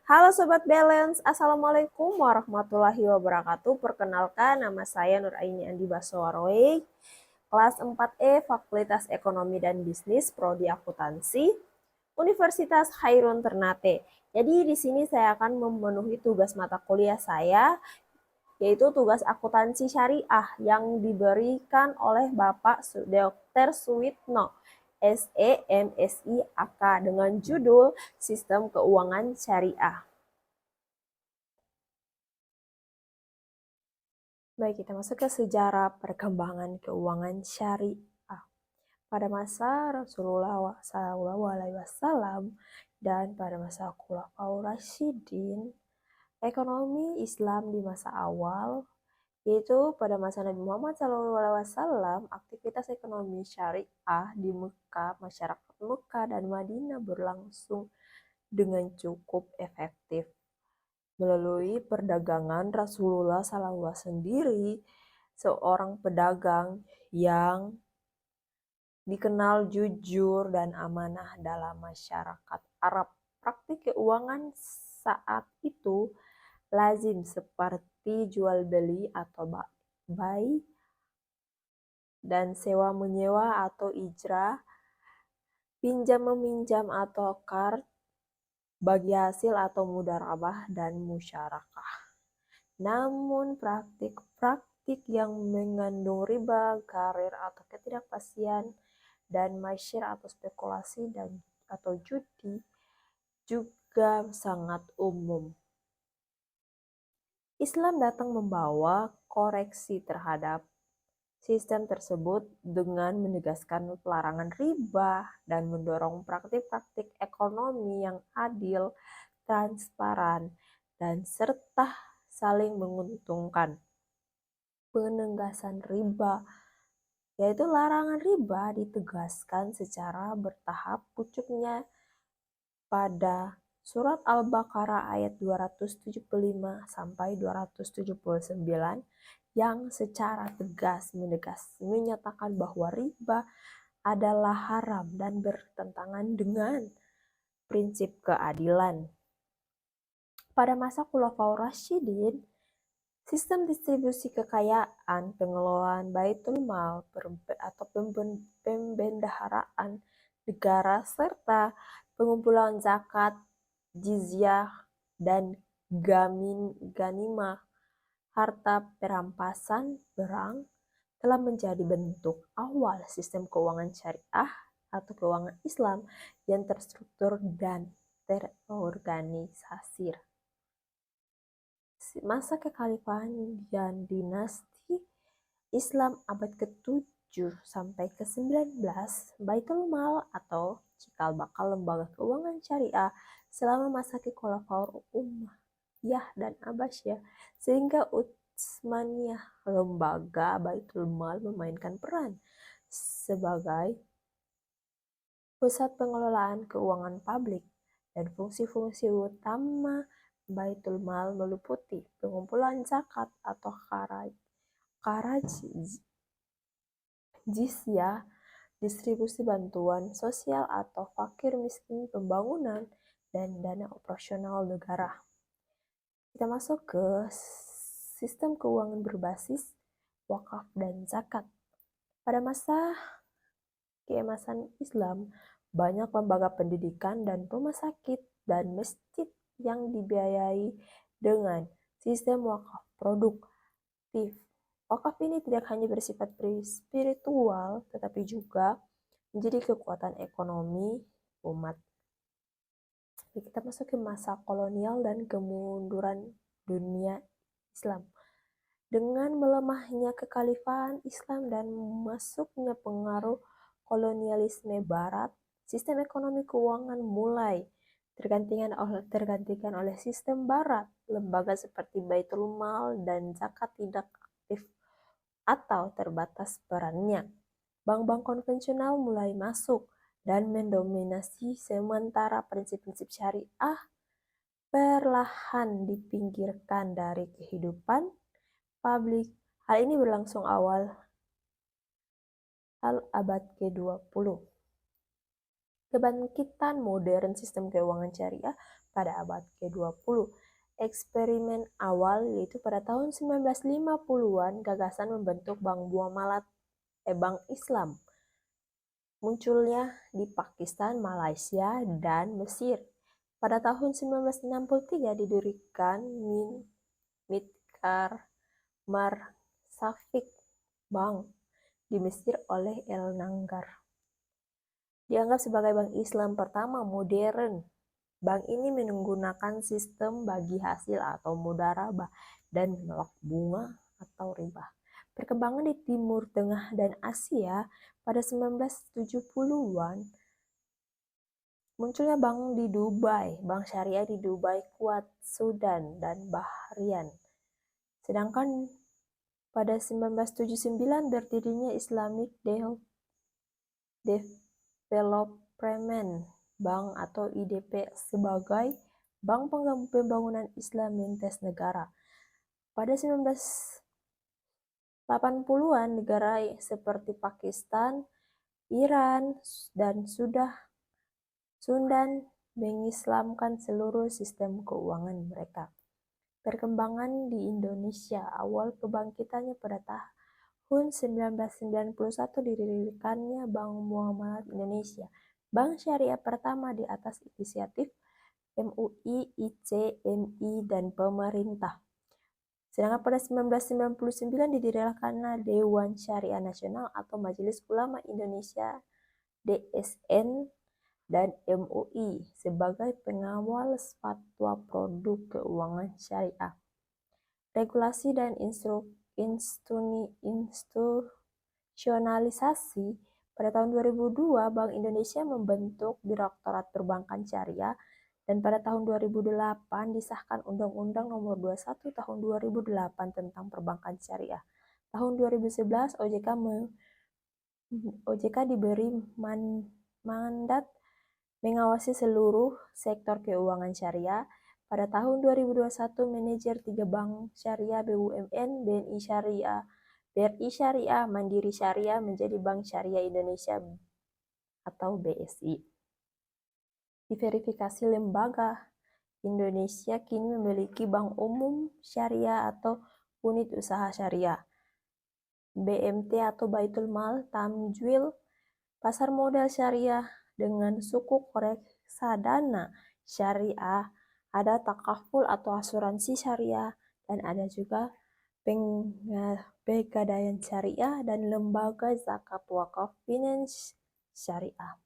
Halo Sobat Balance, Assalamualaikum warahmatullahi wabarakatuh. Perkenalkan, nama saya Nur Aini Andi Baswaroy, kelas 4E Fakultas Ekonomi dan Bisnis, Prodi Akuntansi, Universitas Khairun Ternate. Jadi di sini saya akan memenuhi tugas mata kuliah saya, yaitu tugas akuntansi syariah yang diberikan oleh Bapak Dr. Suwitno, SEMSI AK dengan judul Sistem Keuangan Syariah. Baik, kita masuk ke sejarah perkembangan keuangan syariah. Pada masa Rasulullah SAW dan pada masa Khulafaur Rasyidin, ekonomi Islam di masa awal, yaitu pada masa Nabi Muhammad SAW, aktivitas ekonomi syariah di Mekah, masyarakat Mekah dan Madinah berlangsung dengan cukup efektif. Melalui perdagangan, Rasulullah SAW sendiri seorang pedagang yang dikenal jujur dan amanah dalam masyarakat Arab. Praktik keuangan saat itu lazim seperti jual beli atau buy dan sewa menyewa atau ijrah, pinjam meminjam atau qard, bagi hasil atau mudharabah dan musyarakah. Namun praktik yang mengandung riba, karir atau ketidakpastian, dan masyir atau spekulasi atau judi juga sangat umum. Islam datang membawa koreksi terhadap sistem tersebut dengan menegaskan pelarangan riba dan mendorong praktik-praktik ekonomi yang adil, transparan, dan serta saling menguntungkan. Penegasan riba, yaitu larangan riba ditegaskan secara bertahap pucuknya pada Surat Al-Baqarah ayat 275 sampai 279 yang secara tegas menyatakan bahwa riba adalah haram dan bertentangan dengan prinsip keadilan. Pada masa Khulafaur Rasyidin, sistem distribusi kekayaan, pengelolaan Baitul Mal atau pembendaharaan negara serta pengumpulan zakat, jizyah, dan ganimah harta perampasan berang telah menjadi bentuk awal sistem keuangan syariah atau keuangan Islam yang terstruktur dan terorganisasi. Masa kekhalifahan dan dinasti Islam abad ke-7 sampai ke-19, Baitul Mal atau cikal bakal lembaga keuangan syariah selama masa Khulafaur Umayyah dan Abbasiyah sehingga Utsmaniyah. Lembaga Baitul Mal memainkan peran sebagai pusat pengelolaan keuangan publik dan fungsi-fungsi utama Baitul Mal meliputi pengumpulan zakat atau kharaj, jizyah, distribusi bantuan sosial atau fakir miskin, pembangunan, dan dana operasional negara. Kita masuk ke sistem keuangan berbasis wakaf dan zakat. Pada masa keemasan Islam, banyak lembaga pendidikan dan rumah sakit dan masjid yang dibiayai dengan sistem wakaf produktif. Wakaf ini tidak hanya bersifat spiritual, tetapi juga menjadi kekuatan ekonomi umat. Kita masuk ke masa kolonial dan kemunduran dunia Islam. Dengan melemahnya kekhalifahan Islam dan masuknya pengaruh kolonialisme Barat, sistem ekonomi keuangan mulai tergantikan oleh sistem Barat. Lembaga seperti Baitul Mal dan zakat tidak aktif atau terbatas perannya. Bank-bank konvensional mulai masuk dan mendominasi, sementara prinsip-prinsip syariah perlahan dipinggirkan dari kehidupan publik. Hal ini berlangsung awal abad ke-20. Kebangkitan modern sistem keuangan syariah pada abad ke-20. Eksperimen awal yaitu pada tahun 1950-an gagasan membentuk Bank Islam munculnya di Pakistan, Malaysia, dan Mesir. Pada tahun 1963 didirikan Midkar Safik Bank di Mesir oleh El Nangar. Dianggap sebagai bank Islam pertama modern. Bank ini menggunakan sistem bagi hasil atau mudarabah dan menolak bunga atau riba. Perkembangan di Timur Tengah dan Asia pada 1970-an munculnya bank syariah di Dubai, Kuwait, Sudan, dan Bahrain. Sedangkan pada 1979 berdirinya Islamic Development Bank atau IDP sebagai Bank Pembangunan Islam lintas negara. Pada 1980-an negara seperti Pakistan, Iran, dan Sudan mengislamkan seluruh sistem keuangan mereka. Perkembangan di Indonesia, awal kebangkitannya pada tahun 1991 didirikannya Bank Muamalat Indonesia, bank syariah pertama di atas inisiatif MUI, ICMI, dan pemerintah. Sedangkan pada 1999 didirikannya Dewan Syariah Nasional atau Majelis Ulama Indonesia DSN dan MUI sebagai pengawal fatwa produk keuangan syariah. Regulasi dan institusionalisasi. Pada tahun 2002, Bank Indonesia membentuk Direktorat Perbankan Syariah dan pada tahun 2008 disahkan Undang-Undang Nomor 21 Tahun 2008 tentang Perbankan Syariah. Tahun 2011 OJK diberi mandat mengawasi seluruh sektor keuangan syariah. Pada tahun 2021, manajer 3 bank syariah BUMN, BNI Syariah, BRI Syariah, Mandiri Syariah menjadi Bank Syariah Indonesia atau BSI. Diverifikasi lembaga. Indonesia kini memiliki Bank Umum Syariah atau Unit Usaha Syariah, BMT atau Baitul Mal Tamwil, pasar modal syariah dengan suku reksadana syariah, ada takaful atau asuransi syariah, dan ada juga pegadaian syariah dan lembaga zakat wakaf finance syariah.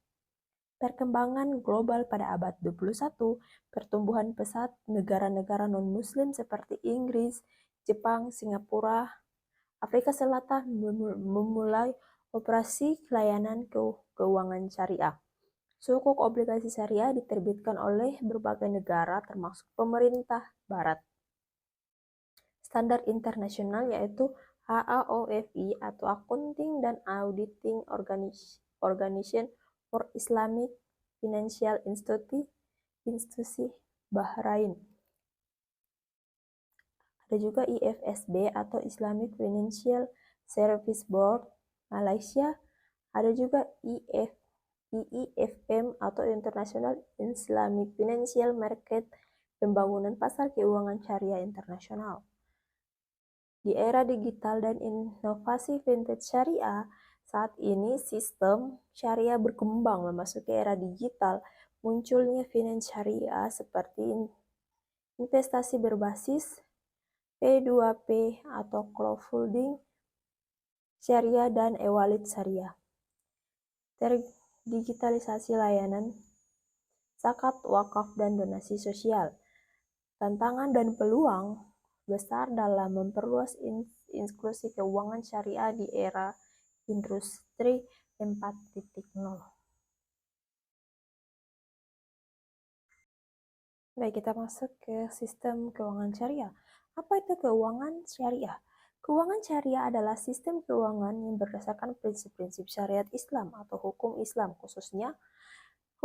Perkembangan global pada abad 21, pertumbuhan pesat negara-negara non-muslim seperti Inggris, Jepang, Singapura, Afrika Selatan memulai operasi layanan keuangan syariah. Sukuk obligasi syariah diterbitkan oleh berbagai negara termasuk pemerintah barat. Standar internasional yaitu AAOFI atau Accounting and Auditing Organization for Islamic Financial Institusi Bahrain. Ada juga IFSB atau Islamic Financial Service Board Malaysia. Ada juga IIFM atau International Islamic Financial Market, pembangunan pasar keuangan syariah internasional. Di era digital dan inovasi fintech syariah, saat ini sistem syariah berkembang memasuki era digital. Munculnya finance syariah seperti investasi berbasis P2P atau crowdfunding syariah dan e-wallet syariah. Terdigitalisasi layanan zakat, wakaf, dan donasi sosial. Tantangan dan peluang besar dalam memperluas inklusi keuangan syariah di era industri 4.0. Baik, kita masuk ke sistem keuangan syariah. Apa itu keuangan syariah? Keuangan syariah adalah sistem keuangan yang berdasarkan prinsip-prinsip syariat Islam atau hukum Islam, khususnya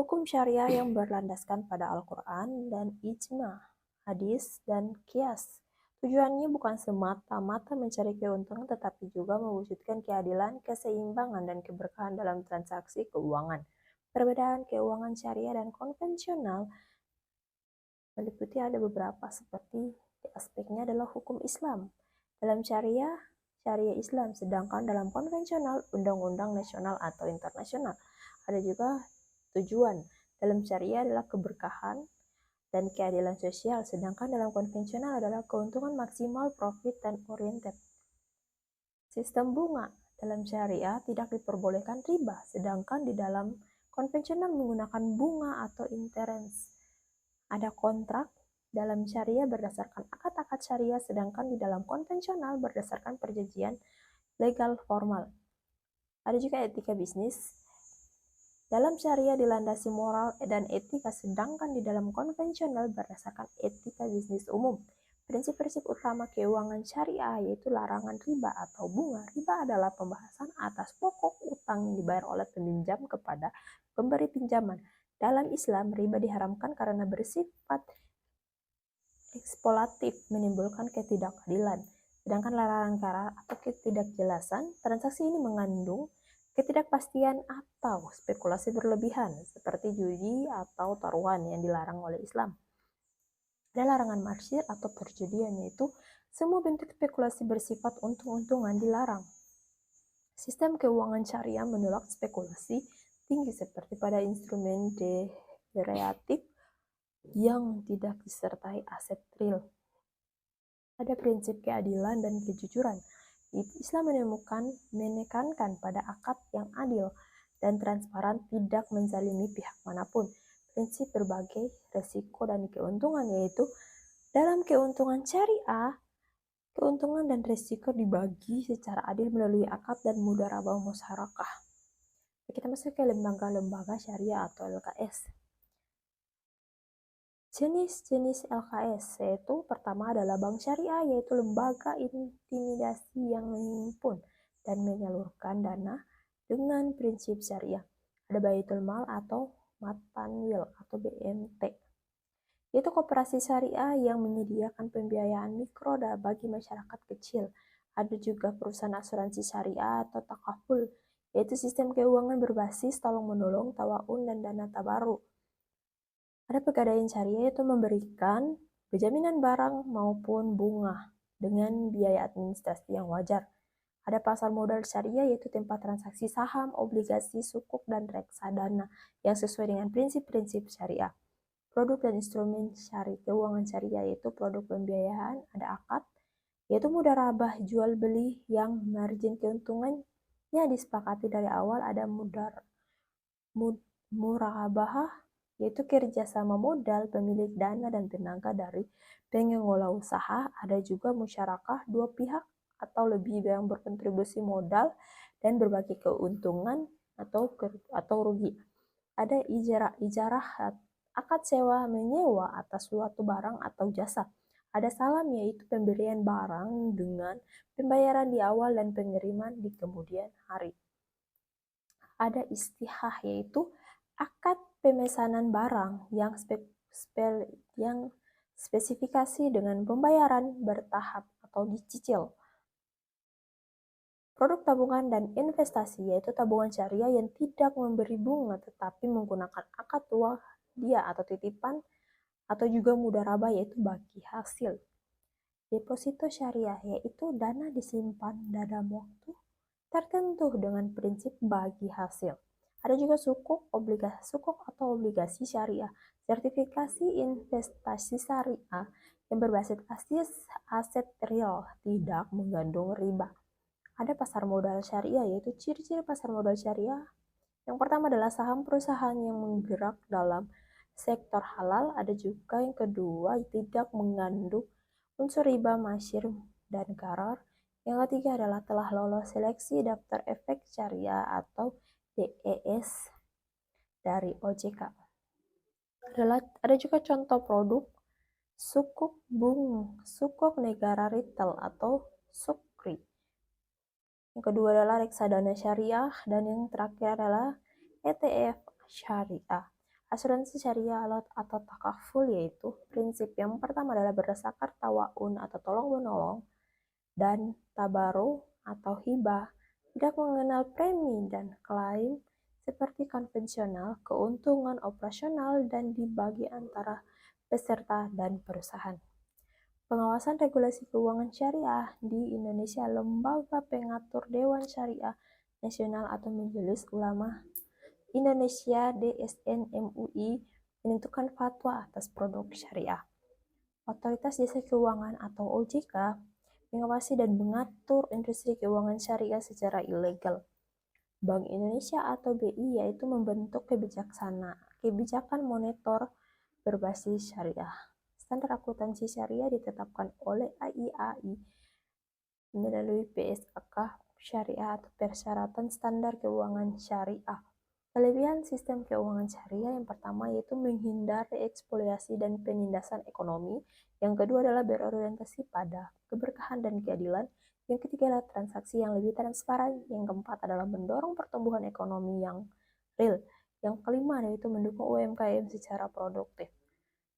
hukum syariah yang berlandaskan pada Al-Quran dan ijma, hadis, dan qiyas. Tujuannya bukan semata-mata mencari keuntungan, tetapi juga mewujudkan keadilan, keseimbangan, dan keberkahan dalam transaksi keuangan. Perbedaan keuangan syariah dan konvensional. Meliputi ada beberapa seperti di aspeknya adalah hukum Islam. Dalam syariah, syariah Islam, sedangkan dalam konvensional, undang-undang nasional atau internasional. Ada juga tujuan. Dalam syariah adalah keberkahan dan keadilan sosial, sedangkan dalam konvensional adalah keuntungan maksimal, profit, dan oriented. Sistem bunga. Dalam syariah tidak diperbolehkan riba, sedangkan di dalam konvensional menggunakan bunga atau interest. Ada kontrak dalam syariah berdasarkan akad-akad syariah, sedangkan di dalam konvensional berdasarkan perjanjian legal formal. Ada juga etika bisnis. Dalam syariah dilandasi moral dan etika, sedangkan di dalam konvensional berdasarkan etika bisnis umum. Prinsip-prinsip utama keuangan syariah yaitu larangan riba atau bunga. Riba adalah pembahasan atas pokok utang yang dibayar oleh peminjam kepada pemberi pinjaman. Dalam Islam, riba diharamkan karena bersifat eksploitatif, menimbulkan ketidakadilan. Sedangkan larangan cara atau ketidakjelasan, transaksi ini mengandung ketidakpastian atau spekulasi berlebihan, seperti judi atau taruhan yang dilarang oleh Islam. Ada larangan marsir atau perjudian, yaitu semua bentuk spekulasi bersifat untung-untungan dilarang. Sistem keuangan syariah menolak spekulasi tinggi seperti pada instrumen derivatif yang tidak disertai aset real. Ada prinsip keadilan dan kejujuran. Islam menekankan pada akad yang adil dan transparan, tidak menzalimi pihak manapun. Prinsip berbagai resiko dan keuntungan, yaitu dalam keuntungan syariah, keuntungan dan resiko dibagi secara adil melalui akad dan mudharabah musyarakah. Kita masuk ke lembaga-lembaga syariah atau LKS. Jenis-jenis LKS yaitu pertama adalah bank syariah, yaitu lembaga intimidasi yang menghimpun dan menyalurkan dana dengan prinsip syariah. Ada Baitul Mal atau Matanwil atau BMT, yaitu koperasi syariah yang menyediakan pembiayaan mikro bagi masyarakat kecil. Ada juga perusahaan asuransi syariah atau takaful, yaitu sistem keuangan berbasis tolong-menolong, tawaun, dan dana tabaruk. Ada pegadaian syariah, yaitu memberikan penjaminan barang maupun bunga dengan biaya administrasi yang wajar. Ada pasar modal syariah, yaitu tempat transaksi saham, obligasi, sukuk, dan reksadana yang sesuai dengan prinsip-prinsip syariah. Produk dan instrumen syariah keuangan syariah, yaitu produk pembiayaan, ada akad, yaitu mudharabah jual beli yang margin keuntungannya disepakati dari awal. Ada murabahah, yaitu kerjasama modal, pemilik dana dan tenaga dari pengelola usaha. Ada juga musyarakah, dua pihak atau lebih yang berkontribusi modal dan berbagi keuntungan atau rugi. Ada ijarah, akad sewa menyewa atas suatu barang atau jasa. Ada salam, yaitu pemberian barang dengan pembayaran di awal dan pengiriman di kemudian hari. Ada istihah, yaitu akad pemesanan barang yang spesifikasi dengan pembayaran bertahap atau dicicil. Produk tabungan dan investasi, yaitu tabungan syariah yang tidak memberi bunga tetapi menggunakan akad dia atau titipan atau juga mudharabah, yaitu bagi hasil. Deposito syariah, yaitu dana disimpan dalam waktu tertentu dengan prinsip bagi hasil. Ada juga sukuk atau obligasi syariah, sertifikasi investasi syariah yang berbasis aset real, tidak mengandung riba. Ada pasar modal syariah, yaitu ciri-ciri pasar modal syariah. Yang pertama adalah saham perusahaan yang menggerak dalam sektor halal. Ada juga yang kedua, tidak mengandung unsur riba, masyir, dan karar. Yang ketiga adalah telah lolos seleksi daftar efek syariah atau DES dari OJK. Ada juga contoh produk sukuk negara retail atau sukri. Yang kedua adalah reksadana syariah, dan yang terakhir adalah ETF syariah. Asuransi syariah atau takaful, yaitu prinsip yang pertama adalah berdasarkan tawaun atau tolong-menolong dan tabaru atau hibah, tidak mengenal premi dan klaim seperti konvensional, keuntungan operasional dan dibagi antara peserta, dan perusahaan. Pengawasan regulasi keuangan syariah di Indonesia, Lembaga Pengatur Dewan Syariah Nasional atau Majelis Ulama Indonesia (DSN MUI) menentukan fatwa atas produk syariah. Otoritas Jasa Keuangan atau OJK mengawasi dan mengatur industri keuangan syariah secara ilegal. Bank Indonesia atau BI yaitu membentuk kebijakan moneter berbasis syariah. Standar akuntansi syariah ditetapkan oleh AIAI melalui PSAK syariah atau persyaratan standar keuangan syariah. Kelebihan sistem keuangan syariah yang pertama yaitu menghindari eksploitasi dan penindasan ekonomi. Yang kedua adalah berorientasi pada keberkahan dan keadilan. Yang ketiga adalah transaksi yang lebih transparan. Yang keempat adalah mendorong pertumbuhan ekonomi yang real. Yang kelima yaitu mendukung UMKM secara produktif.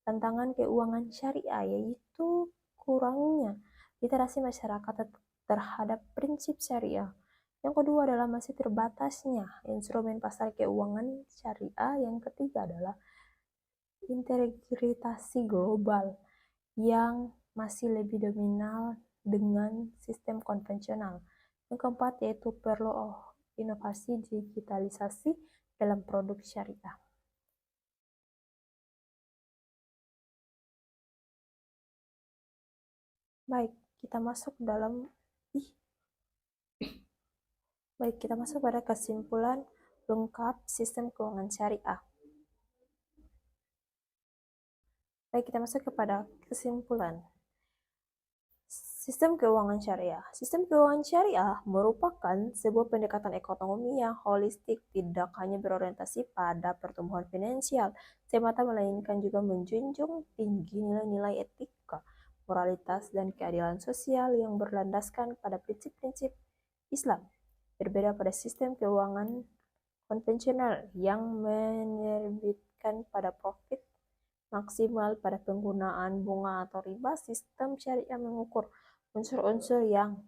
Tantangan keuangan syariah yaitu kurangnya literasi masyarakat terhadap prinsip syariah. Yang kedua adalah masih terbatasnya instrumen pasar keuangan syariah. Yang ketiga adalah integritas global yang masih lebih dominan dengan sistem konvensional. Yang keempat yaitu perlu inovasi digitalisasi dalam produk syariah. Baik, kita masuk pada kesimpulan lengkap sistem keuangan syariah. Baik, kita masuk kepada kesimpulan. Sistem keuangan syariah. Sistem keuangan syariah merupakan sebuah pendekatan ekonomi yang holistik, tidak hanya berorientasi pada pertumbuhan finansial semata, melainkan juga menjunjung tinggi nilai-nilai etika, moralitas, dan keadilan sosial yang berlandaskan pada prinsip-prinsip Islam. Berbeda pada sistem keuangan konvensional yang menerbitkan pada profit maksimal pada penggunaan bunga atau riba, sistem syariah mengukur unsur-unsur yang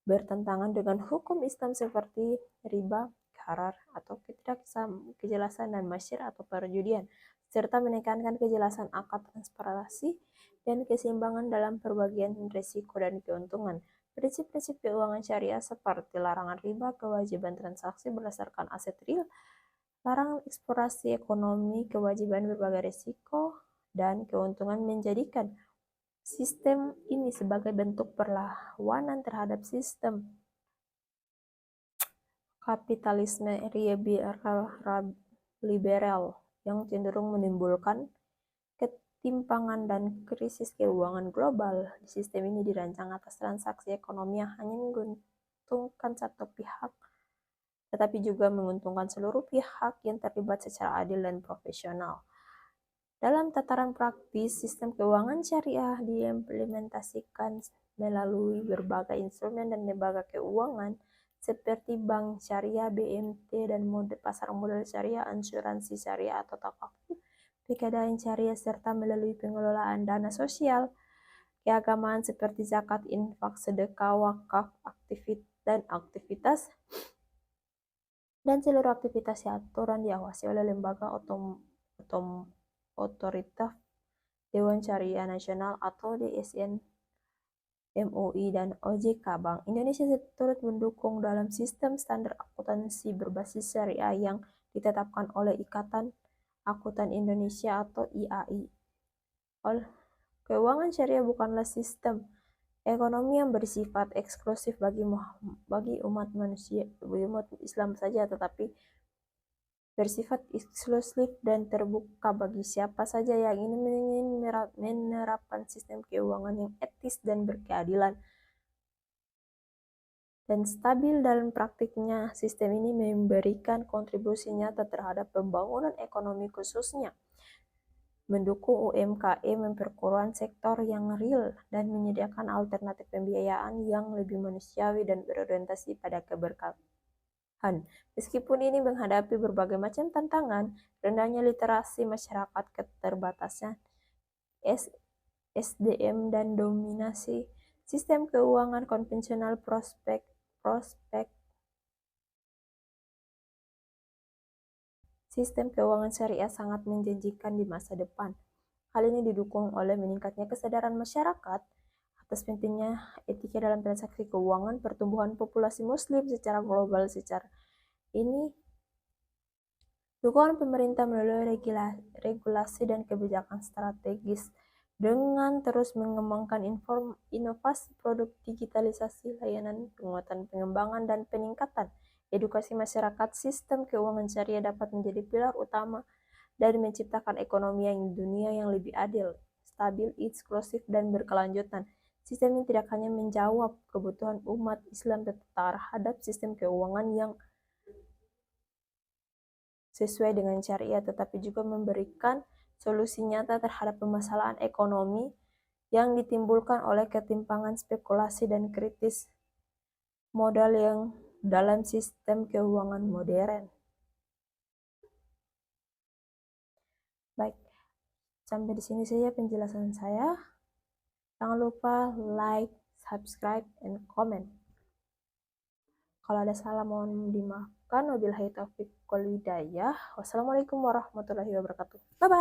bertentangan dengan hukum Islam seperti riba, gharar, atau ketidakkejelasan dan masyir atau perjudian, serta menekankan kejelasan akad transparansi dan keseimbangan dalam perbagian risiko dan keuntungan. Prinsip-prinsip keuangan syariah seperti larangan riba, kewajiban transaksi berdasarkan aset real, larangan eksplorasi ekonomi, kewajiban berbagai risiko, dan keuntungan menjadikan sistem ini sebagai bentuk perlawanan terhadap sistem kapitalisme liberal yang cenderung menimbulkan ketimpangan dan krisis keuangan global. Sistem ini dirancang atas transaksi ekonomi yang hanya menguntungkan satu pihak, tetapi juga menguntungkan seluruh pihak yang terlibat secara adil dan profesional. Dalam tataran praktis, sistem keuangan syariah diimplementasikan melalui berbagai instrumen dan lembaga keuangan seperti bank syariah, BMT, dan pasar modal syariah, asuransi syariah atau takaful, pegadaian syariah, serta melalui pengelolaan dana sosial, keagamaan seperti zakat, infak, sedekah, wakaf, dan seluruh aktivitas aturan diawasi oleh lembaga otoritas Dewan Syariah Nasional atau DSN MUI dan OJK. Bank Indonesia turut mendukung dalam sistem standar akuntansi berbasis syariah yang ditetapkan oleh Ikatan Akuntan Indonesia atau IAI. Keuangan syariah bukanlah sistem ekonomi yang bersifat eksklusif bagi umat Islam saja, tetapi bersifat eksklusif dan terbuka bagi siapa saja yang ingin menerapkan sistem keuangan yang etis dan berkeadilan dan stabil dalam praktiknya. Sistem ini memberikan kontribusi nyata terhadap pembangunan ekonomi, khususnya mendukung UMKM, memperkuat sektor yang real, dan menyediakan alternatif pembiayaan yang lebih manusiawi dan berorientasi pada keberkahan. Meskipun ini menghadapi berbagai macam tantangan, rendahnya literasi masyarakat, keterbatasan SDM, dan dominasi sistem keuangan konvensional, prospek sistem keuangan syariah sangat menjanjikan di masa depan. Hal ini didukung oleh meningkatnya kesadaran masyarakat atas pentingnya etika dalam transaksi keuangan, pertumbuhan populasi muslim secara global. Secara ini, dukungan pemerintah melalui regulasi dan kebijakan strategis dengan terus mengembangkan inovasi produk, digitalisasi layanan, penguatan pengembangan, dan peningkatan edukasi masyarakat. Sistem keuangan syariah dapat menjadi pilar utama dari menciptakan ekonomi yang dunia yang lebih adil, stabil, inklusif, dan berkelanjutan. Sistem ini tidak hanya menjawab kebutuhan umat Islam terhadap sistem keuangan yang sesuai dengan syariah, tetapi juga memberikan solusi nyata terhadap permasalahan ekonomi yang ditimbulkan oleh ketimpangan spekulasi dan kritis modal yang dalam sistem keuangan modern. Baik, sampai di sini saja penjelasan saya. Jangan lupa like, subscribe, and comment. Kalau ada salah mohon dimaafkan. Wabillahi taufiq wal hidayah. Wassalamualaikum warahmatullahi wabarakatuh. Bye-bye.